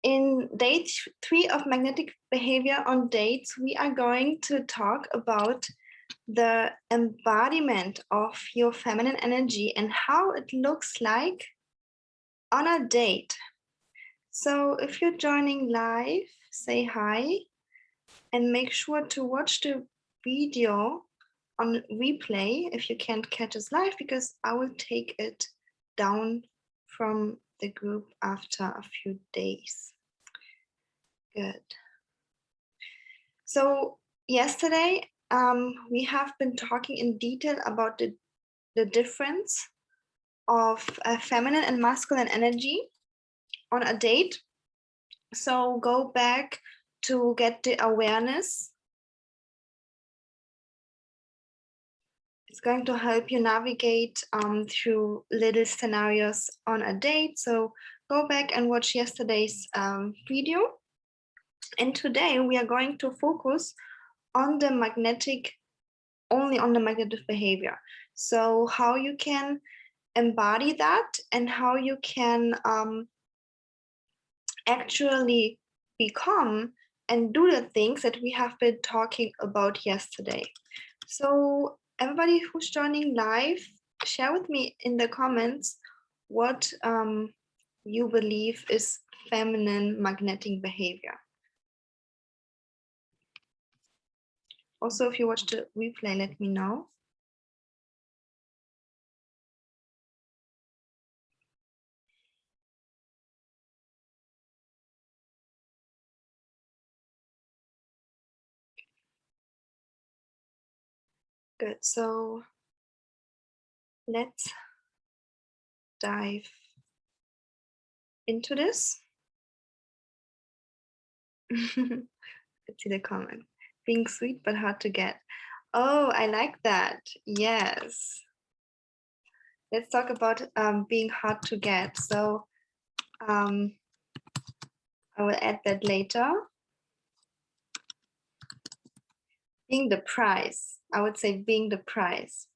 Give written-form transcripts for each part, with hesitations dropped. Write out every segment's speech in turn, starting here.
In day 3 of magnetic behavior on dates, we are going to talk about the embodiment of your feminine energy and how it looks like on a date. So if you're joining live, say hi and make sure to watch the video on replay if you can't catch us live, because I will take it down from the group after a few days. Good. So yesterday, we have been talking in detail about the difference of feminine and masculine energy on a date. So go back to get the awareness. It's going to help you navigate through little scenarios on a date. So go back and watch yesterday's video. And today we are going to focus on the only on the magnetic behavior. So how you can embody that and how you can actually become and do the things that we have been talking about yesterday. So everybody who's joining live, share with me in the comments what you believe is feminine magnetic behavior. Also, if you watch the replay, let me know. Good, so let's dive into this. Let's see the comment. Being sweet but hard to get. Oh, I like that. Yes. Let's talk about being hard to get. So I will add that later. Being the prize. I would say being the prize.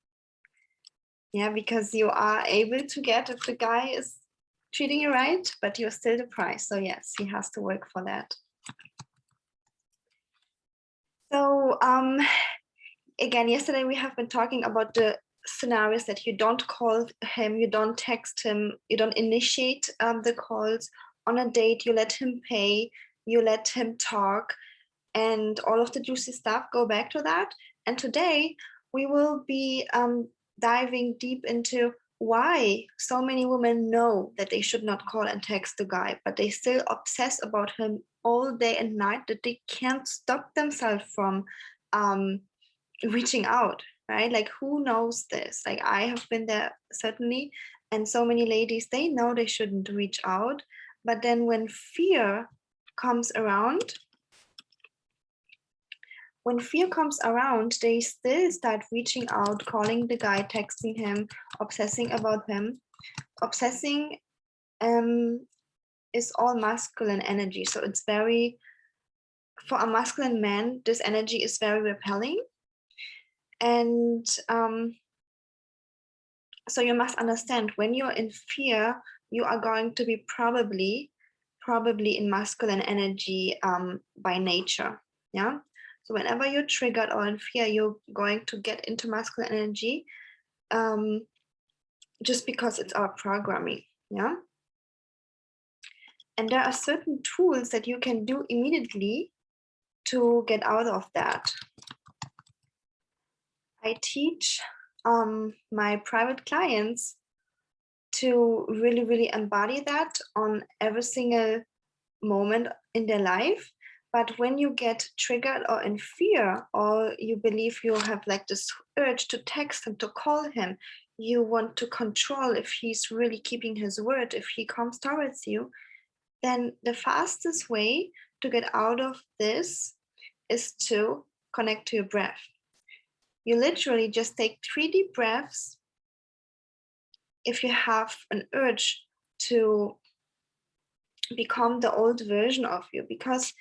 Yeah, because you are able to get if the guy is treating you right, but you're still the prize. So yes, he has to work for that. So again, yesterday we have been talking about the scenarios that you don't call him, you don't text him, you don't initiate the calls. On a date, you let him pay, you let him talk, and all of the juicy stuff. Go back to that. And today we will be diving deep into why so many women know that they should not call and text the guy, but they still obsess about him all day and night, that they can't stop themselves from reaching out, right? Like, who knows this? Like, I have been there certainly, and so many ladies, they know they shouldn't reach out, but then when fear comes around, they still start reaching out, calling the guy, texting him, obsessing about him. Obsessing is all masculine energy. So it's very, for a masculine man, this energy is very repelling. And so you must understand, when you're in fear, you are going to be probably in masculine energy by nature. Yeah. So whenever you're triggered or in fear, you're going to get into masculine energy just because it's our programming. Yeah. And there are certain tools that you can do immediately to get out of that. I teach my private clients to really, really embody that on every single moment in their life. But when you get triggered or in fear, or you believe you have like this urge to text him, to call him, you want to control if he's really keeping his word, if he comes towards you, then the fastest way to get out of this is to connect to your breath. You literally just take 3 deep breaths if you have an urge to become the old version of you, because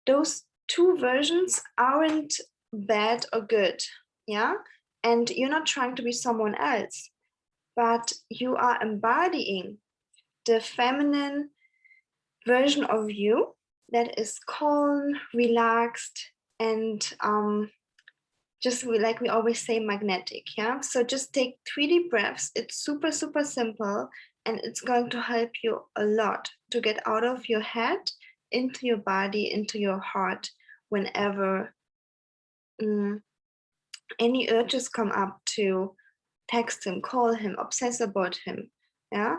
those 2 versions aren't bad or good. Yeah. And you're not trying to be someone else, but you are embodying the feminine version of you that is calm, relaxed, and just like we always say, magnetic. Yeah. So just take 3 deep breaths. It's super, super simple, and it's going to help you a lot to get out of your head into your body, into your heart, whenever any urges come up to text him, call him, obsess about him. Yeah.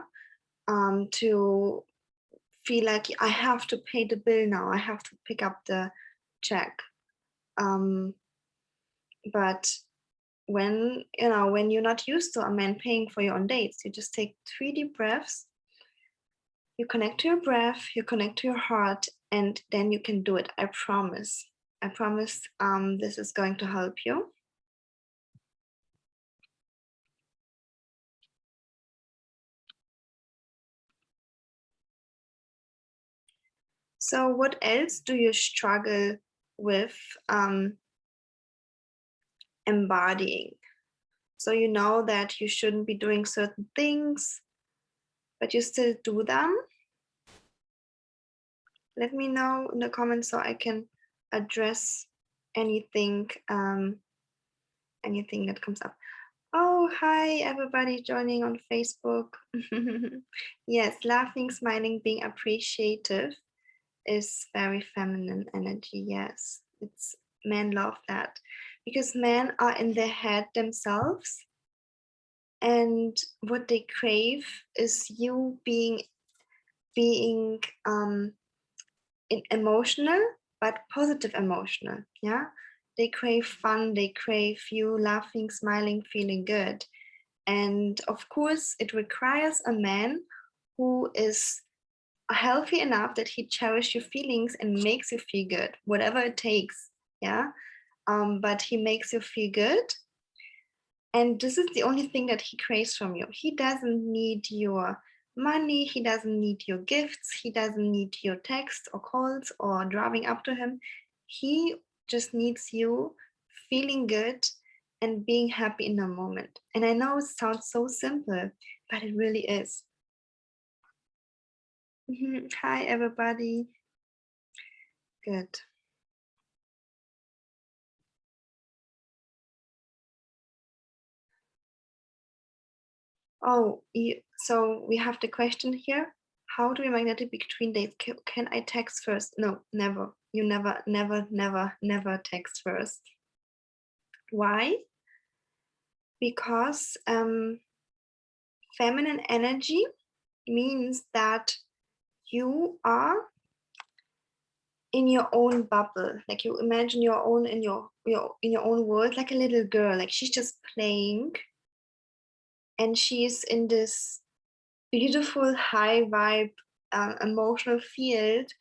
To feel like I have to pay the bill now, I have to pick up the check. But when when you're not used to a man paying for your own dates, you just take 3 deep breaths, you connect to your breath, you connect to your heart, and then you can do it. I promise. I promise this is going to help you. So what else do you struggle with embodying? So you know that you shouldn't be doing certain things, but you still do them. Let me know in the comments so I can address anything anything that comes up. Oh, hi everybody joining on Facebook. Yes, laughing, smiling, being appreciative is very feminine energy. Yes, it's men love that because men are in their head themselves, and what they crave is you being emotional, but positive emotional. Yeah, they crave fun, they crave you laughing, smiling, feeling good. And of course it requires a man who is healthy enough that he cherishes your feelings and makes you feel good, whatever it takes. Yeah. But he makes you feel good, and this is the only thing that he craves from you. He doesn't need your money, he doesn't need your gifts, he doesn't need your texts or calls or driving up to him. He just needs you feeling good and being happy in the moment. And I know it sounds so simple, but it really is. Hi everybody. Good. Oh, so we have the question here. How do we magnetic between dates? Can I text first? No, never. You never, never, never, never text first. Why? Because feminine energy means that you are in your own bubble. Like you imagine your own in your in your own world, like a little girl. Like she's just playing, and she's in this beautiful high vibe emotional field,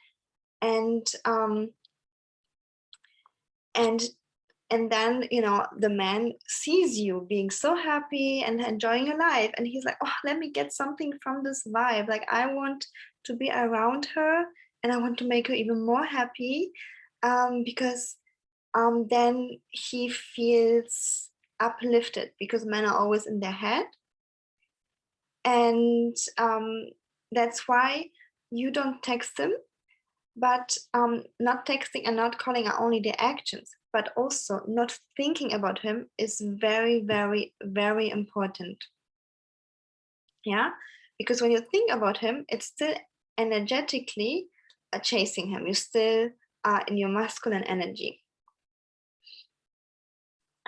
and and and then the man sees you being so happy and enjoying your life, and he's like, oh, let me get something from this vibe. Like I want to be around her, and I want to make her even more happy, because then he feels uplifted, because men are always in their head. And that's why you don't text him. But not texting and not calling are only the actions, but also not thinking about him is very, very, very important. Yeah, because when you think about him, it's still energetically chasing him. You still are in your masculine energy.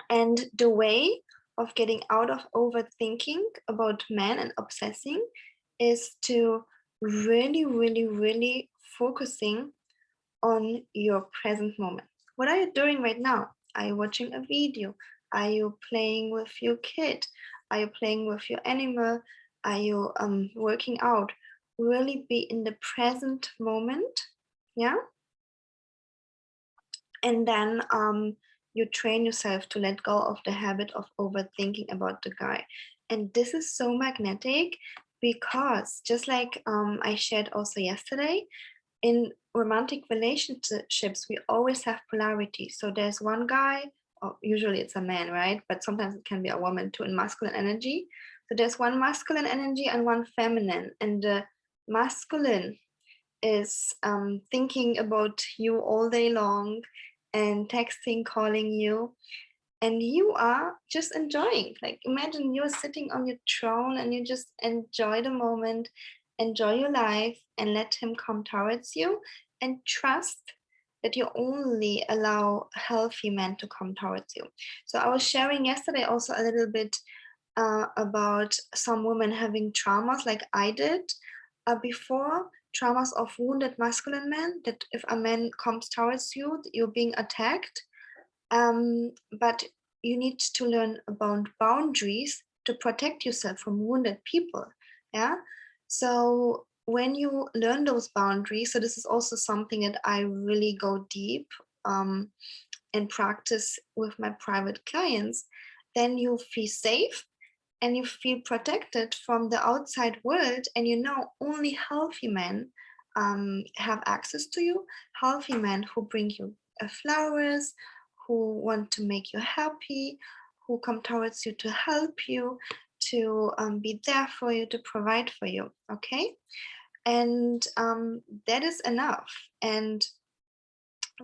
And the way of getting out of overthinking about men and obsessing is to really, really, really focusing on your present moment. What are you doing right now? Are you watching a video? Are you playing with your kid? Are you playing with your animal? Are you working out? Really be in the present moment. Yeah. And then you train yourself to let go of the habit of overthinking about the guy. And this is so magnetic, because just like I shared also yesterday, in romantic relationships, we always have polarity. So there's one guy, or usually it's a man, right? But sometimes it can be a woman too, in masculine energy. So there's one masculine energy and one feminine. And the masculine is thinking about you all day long and texting, calling you, and you are just enjoying. Like, imagine you're sitting on your throne and you just enjoy the moment, enjoy your life, and let him come towards you, and trust that you only allow healthy men to come towards you. So I was sharing yesterday also a little bit about some women having traumas like I did before, traumas of wounded masculine men, that if a man comes towards you, you're being attacked. But you need to learn about boundaries to protect yourself from wounded people. Yeah. So when you learn those boundaries, so this is also something that I really go deep and practice with my private clients, then you feel safe and you feel protected from the outside world, and you know only healthy men have access to you, healthy men who bring you flowers, who want to make you happy, who come towards you to help you, to be there for you, to provide for you. Okay. And that is enough. And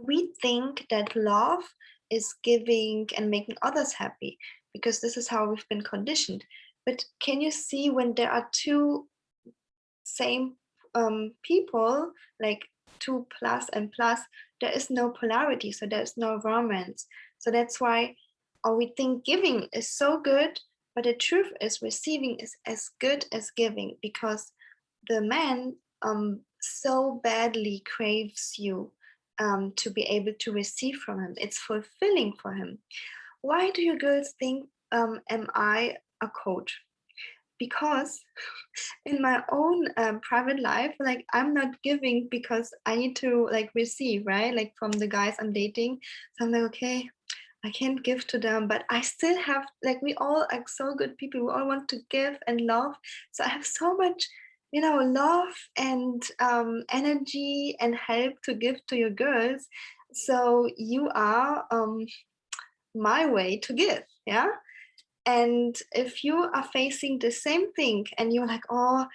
we think that love is giving and making others happy because this is how we've been conditioned. But can you see, when there are two same people, like two plus and plus, there is no polarity, so there's no romance. So that's why we think giving is so good, but the truth is receiving is as good as giving, because the man so badly craves you to be able to receive from him. It's fulfilling for him. Why do you girls think am I a coach? Because in my own private life, like, I'm not giving because I need to like receive, right? Like from the guys I'm dating. So I'm like, okay, I can't give to them, but I still have, like, we all are so good people. We all want to give and love. So I have so much, love and energy and help to give to your girls. So you are my way to give. Yeah. And if you are facing the same thing and you're like, oh,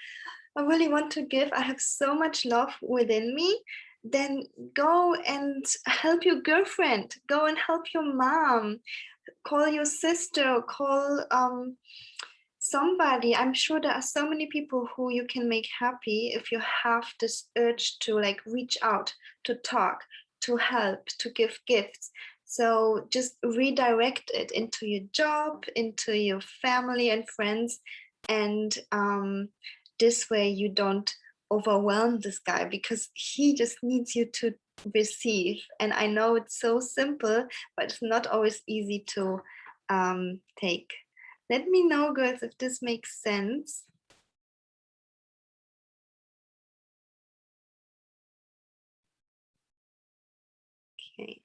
I really want to give, I have so much love within me, then go and help your girlfriend, go and help your mom, call your sister, call somebody. I'm sure there are so many people who you can make happy if you have this urge to like reach out, to talk, to help, to give gifts. So just redirect it into your job, into your family and friends, and this way you don't overwhelm this guy, because he just needs you to receive. And I know it's so simple, but it's not always easy to take. Let me know, girls, if this makes sense. Okay.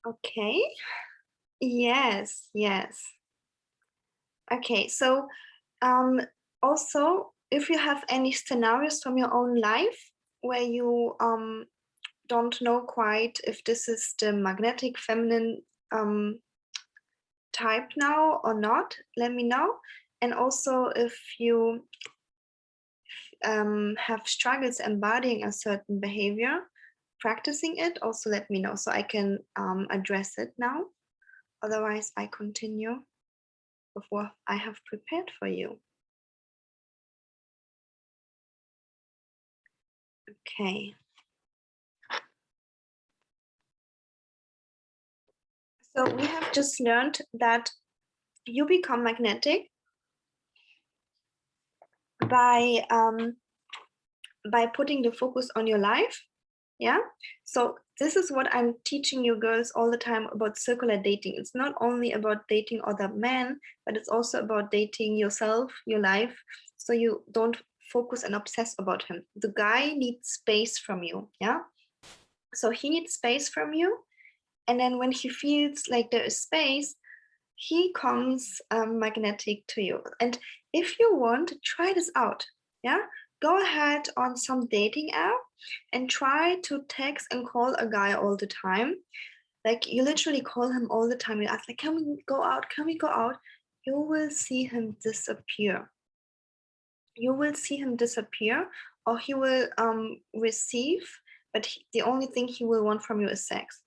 Okay. Yes, yes. Okay, so also, if you have any scenarios from your own life where you don't know quite if this is the magnetic feminine type now or not, let me know. And also, if you have struggles embodying a certain behavior, practicing it, also let me know so I can address it now. Otherwise, I continue with what I have prepared for you. Okay. So we have just learned that you become magnetic by putting the focus on your life. Yeah. So this is what I'm teaching you girls all the time about circular dating. It's not only about dating other men, but it's also about dating yourself, your life. So you don't focus and obsess about him. The guy needs space from you. Yeah. So he needs space from you. And then when he feels like there is space, he comes magnetic to you. And if you want, try this out. Yeah. Go ahead on some dating app and try to text and call a guy all the time. Like, you literally call him all the time. You ask, like, can we go out? Can we go out? you will see him disappear. You will see him disappear, or he will receive, but the only thing he will want from you is sex.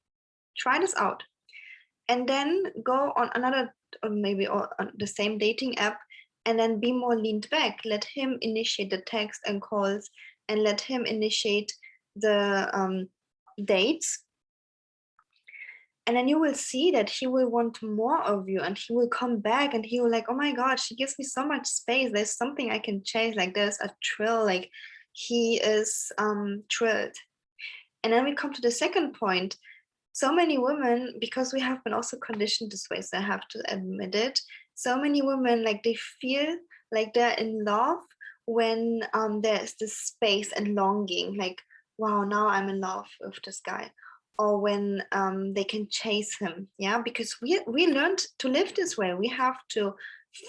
Try this out. And then go on another, or maybe on the same dating app, and then be more leaned back. Let him initiate the text and calls, and let him initiate the dates. And then you will see that he will want more of you, and he will come back, and he will like, oh my God, she gives me so much space. There's something I can chase. Like there's a thrill, like he is thrilled. And then we come to the second point. So many women, because we have been also conditioned this way, so I have to admit it, so many women, like they feel like they're in love when there's this space and longing, like, wow, now I'm in love with this guy. Or when they can chase him, yeah, because we learned to live this way. We have to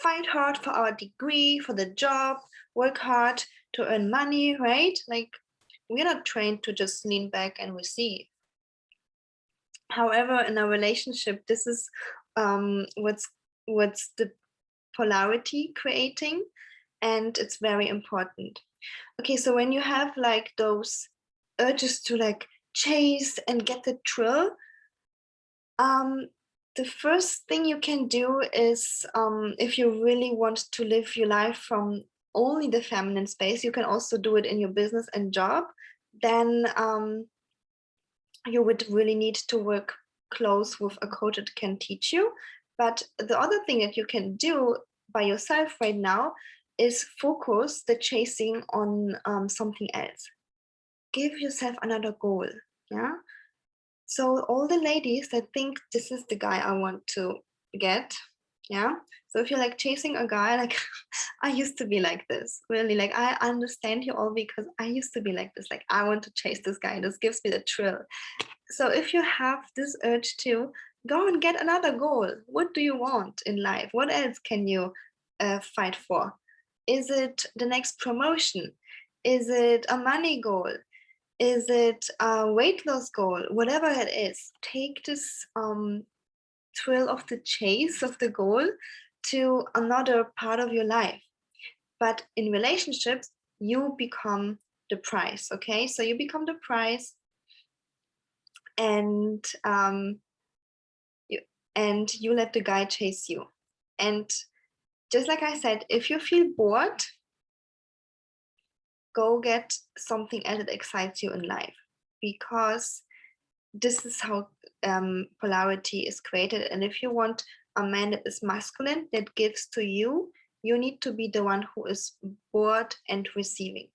fight hard for our degree, for the job, work hard to earn money, right? Like we're not trained to just lean back and receive. However, in a relationship, this is what's the polarity creating, and it's very important. Okay, so when you have like those urges to like chase and get the thrill, the first thing you can do is, if you really want to live your life from only the feminine space, you can also do it in your business and job. Then you would really need to work close with a coach that can teach you. But the other thing that you can do by yourself right now is focus the chasing on something else. Give yourself another goal. Yeah. So all the ladies that think this is the guy I want to get, yeah. So if you're like chasing a guy, like I used to be like this, really, like I understand you all, because I used to be like this, like I want to chase this guy, this gives me the thrill. So if you have this urge to go and get another goal, what do you want in life? What else can you fight for? Is it the next promotion? Is it a money goal? Is it a weight loss goal? Whatever it is, take this thrill of the chase of the goal to another part of your life. But in relationships, you become the prize. Okay, so you become the prize, and you let the guy chase you. And just like I said, if you feel bored, go get something else that excites you in life, because this is how polarity is created. And if you want a man that is masculine, that gives to you, you need to be the one who is bored and receiving.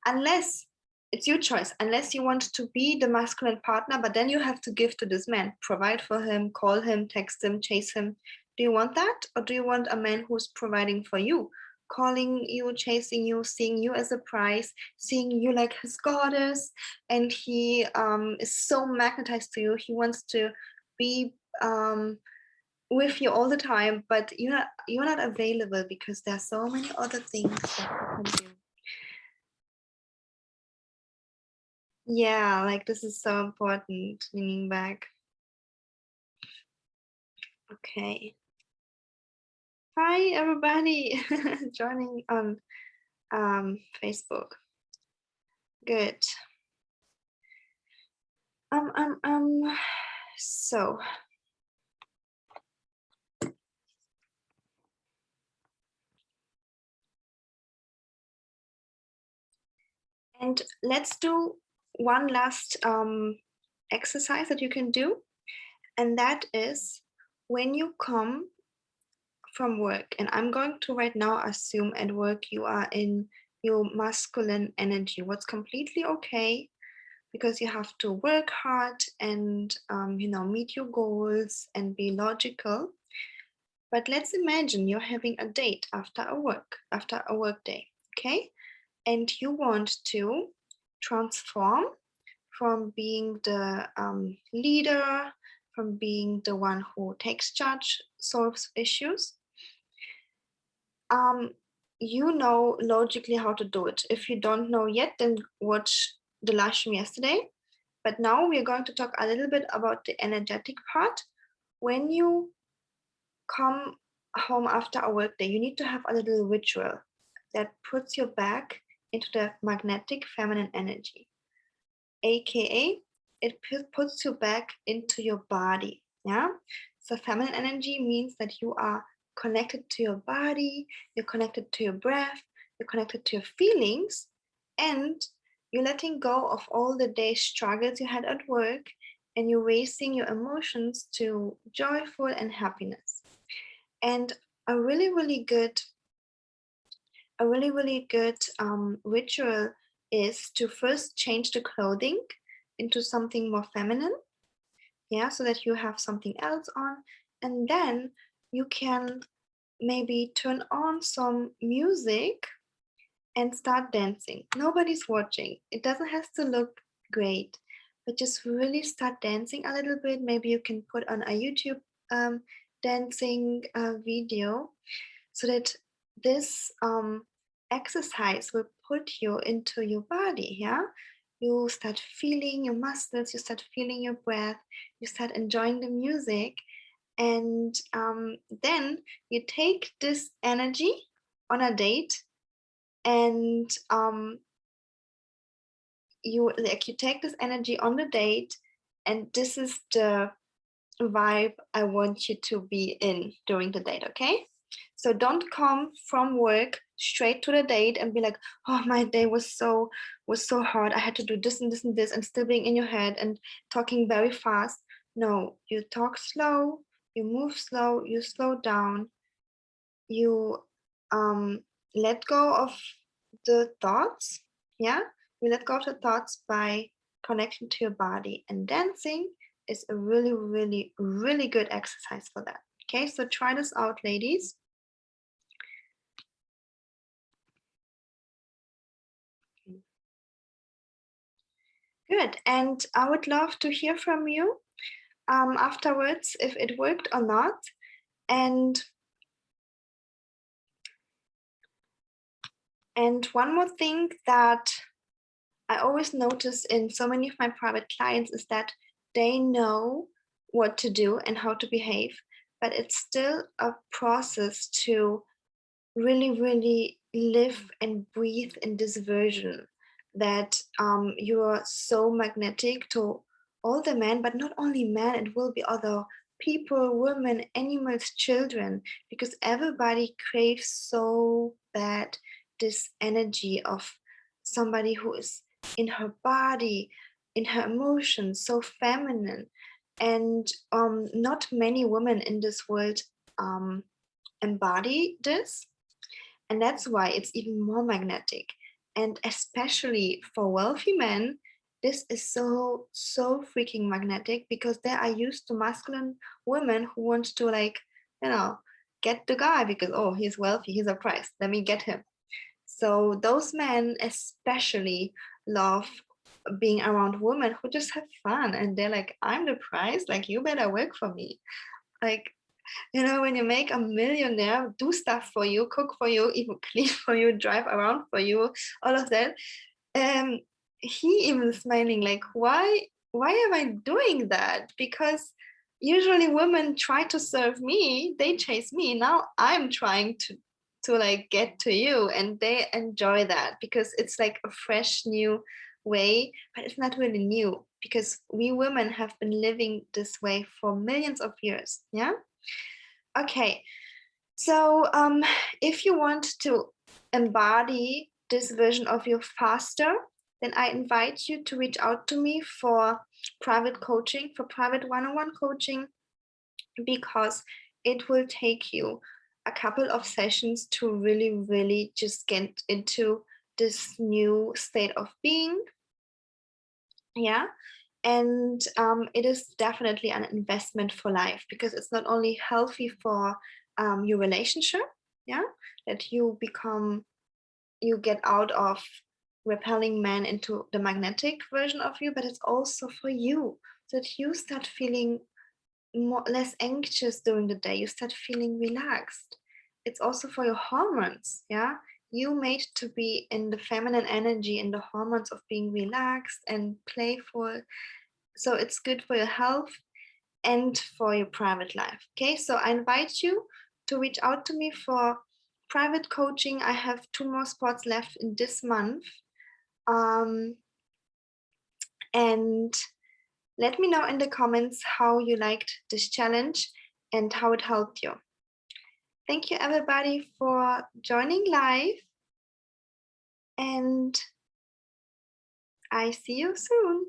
Unless it's your choice, unless you want to be the masculine partner, but then you have to give to this man, provide for him, call him, text him, chase him. Do you want that? Or do you want a man who's providing for you, calling you, chasing you, seeing you as a prize, seeing you like his goddess, and he is so magnetized to you, he wants to be with you all the time, but you're not available because there are so many other things that you can do. Yeah, like this is so important, leaning back. Okay. Hi, everybody joining on Facebook. Good. So and let's do one last exercise that you can do, and that is when you come from work, and I'm going to right now assume at work you are in your masculine energy, what's completely okay, because you have to work hard and meet your goals and be logical. But let's imagine you're having a date after a work day, okay? And you want to transform from being the leader, from being the one who takes charge, solves issues. You know logically how to do it. If you don't know yet, then watch the live stream yesterday. But now we're going to talk a little bit about the energetic part. When you come home after a work day, you need to have a little ritual that puts you back into the magnetic feminine energy, aka it puts you back into your body. Yeah, so feminine energy means that you are connected to your body, you're connected to your breath, you're connected to your feelings, and you're letting go of all the day's struggles you had at work, and you're raising your emotions to joyful and happiness. And a really really good ritual is to first change the clothing into something more feminine, yeah, so that you have something else on, and then you can maybe turn on some music and start dancing. Nobody's watching. It doesn't have to look great, but just really start dancing a little bit. Maybe you can put on a YouTube dancing video, so that this exercise will put you into your body. Yeah, you start feeling your muscles, you start feeling your breath, you start enjoying the music, and then you take this energy on a date, and you take this energy on the date, and this is the vibe I want you to be in during the date, okay? So don't come from work straight to the date and be like, oh, my day was so hard. I had to do this and this and this, and still being in your head and talking very fast. No, you talk slow, you move slow, you slow down, you let go of the thoughts. Yeah, you let go of the thoughts by connecting to your body, and dancing is a really really really good exercise for that. Okay, so try this out, ladies. Good, and I would love to hear from you afterwards if it worked or not. And one more thing that I always notice in so many of my private clients is that they know what to do and how to behave, but it's still a process to really, really live and breathe in this version that you are so magnetic to all the men, but not only men, it will be other people, women, animals, children, because everybody craves so bad this energy of somebody who is in her body, in her emotions, so feminine. And not many women in this world embody this, and that's why it's even more magnetic. And especially for wealthy men, this is so freaking magnetic, because they are used to masculine women who want to, like, you know, get the guy because, oh, he's wealthy, he's a prize, let me get him. So those men especially love being around women who just have fun, and they're like, I'm the prize, like, you better work for me. Like, when you make a millionaire do stuff for you, cook for you, even clean for you, drive around for you, all of that, um, he even smiling like, why am I doing that? Because usually women try to serve me, they chase me. Now I'm trying to like get to you, and they enjoy that because it's like a fresh new way, but it's not really new because we women have been living this way for millions of years. Yeah. Okay, so if you want to embody this version of you faster, then I invite you to reach out to me for private coaching, for private one-on-one coaching, because it will take you a couple of sessions to really, really just get into this new state of being. Yeah. And it is definitely an investment for life, because it's not only healthy for your relationship, yeah, that you get out of repelling men into the magnetic version of you, but it's also for you, so that you start feeling less anxious during the day, you start feeling relaxed. It's also for your hormones. Yeah, you made to be in the feminine energy, in the hormones of being relaxed and playful, so it's good for your health and for your private life. Okay, so I invite you to reach out to me for private coaching. I have 2 more spots left in this month. And let me know in the comments how you liked this challenge and how it helped you. Thank you everybody for joining live, and I see you soon.